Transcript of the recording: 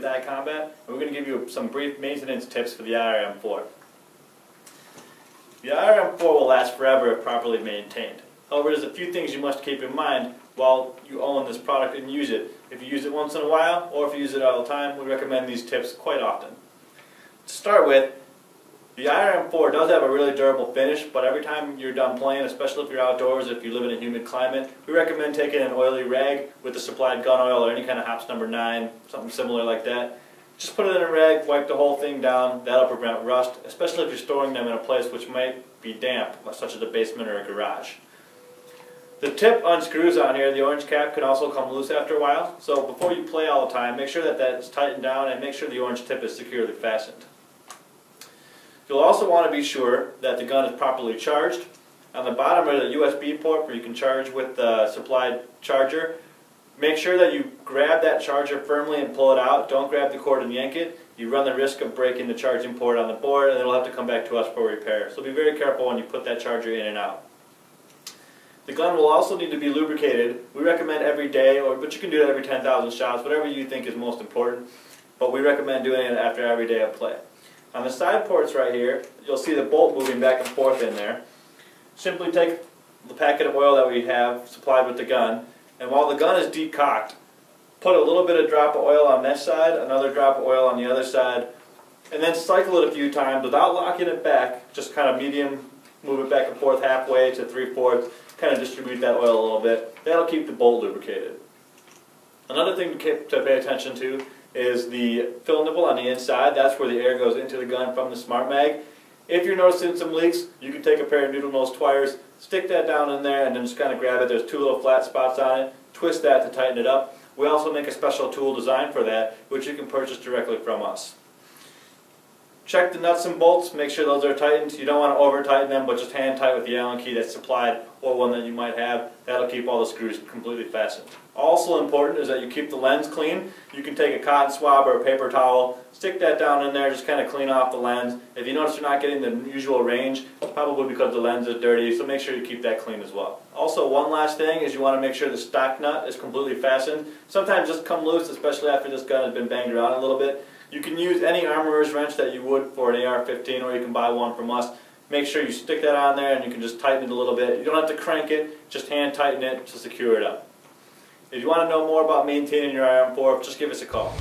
iCOMBAT, and we're going to give you some brief maintenance tips for the irM4. The irM4 will last forever if properly maintained. However, there's a few things you must keep in mind while you own this product and use it. If you use it once in a while, or if you use it all the time, we recommend these tips quite often. To start with, the irM4 does have a really durable finish, but every time you're done playing, especially if you're outdoors, if you live in a humid climate, we recommend taking an oily rag with the supplied gun oil or any kind of hops number 9, something similar like that. Just put it in a rag, wipe the whole thing down. That'll prevent rust, especially if you're storing them in a place which might be damp, such as a basement or a garage. The tip unscrews on here. The orange cap can also come loose after a while, so before you play all the time, make sure that that's tightened down and make sure the orange tip is securely fastened. You'll also want to be sure that the gun is properly charged. On the bottom of the USB port where you can charge with the supplied charger, make sure that you grab that charger firmly and pull it out. Don't grab the cord and yank it. You run the risk of breaking the charging port on the board, and it'll have to come back to us for repair. So be very careful when you put that charger in and out. The gun will also need to be lubricated. We recommend every day, but you can do it every 10,000 shots, whatever you think is most important. But we recommend doing it after every day of play. On the side ports right here, you'll see the bolt moving back and forth in there. Simply take the packet of oil that we have supplied with the gun, and while the gun is decocked, put a little bit of drop of oil on this side, another drop of oil on the other side, and then cycle it a few times without locking it back. Just kind of medium, move it back and forth halfway to 3/4, kind of distribute that oil a little bit. That'll keep the bolt lubricated. Another thing to pay attention to is the fill nipple on the inside. That's where the air goes into the gun from the smart mag. If you're noticing some leaks, you can take a pair of needle nose pliers, stick that down in there, and then just kind of grab it. There's 2 little flat spots on it. Twist that to tighten it up. We also make a special tool designed for that, which you can purchase directly from us. Check the nuts and bolts, make sure those are tightened. You don't want to over tighten them, but just hand tight with the Allen key that's supplied or one that you might have. That'll keep all the screws completely fastened. Also important is that you keep the lens clean. You can take a cotton swab or a paper towel, stick that down in there, just kind of clean off the lens. If you notice you're not getting the usual range, probably because the lens is dirty, so make sure you keep that clean as well. Also, one last thing is you want to make sure the stock nut is completely fastened. Sometimes just come loose, especially after this gun has been banged around a little bit. You can use any armorer's wrench that you would for an AR-15, or you can buy one from us. Make sure you stick that on there and you can just tighten it a little bit. You don't have to crank it, just hand tighten it to secure it up. If you want to know more about maintaining your irM4, just give us a call.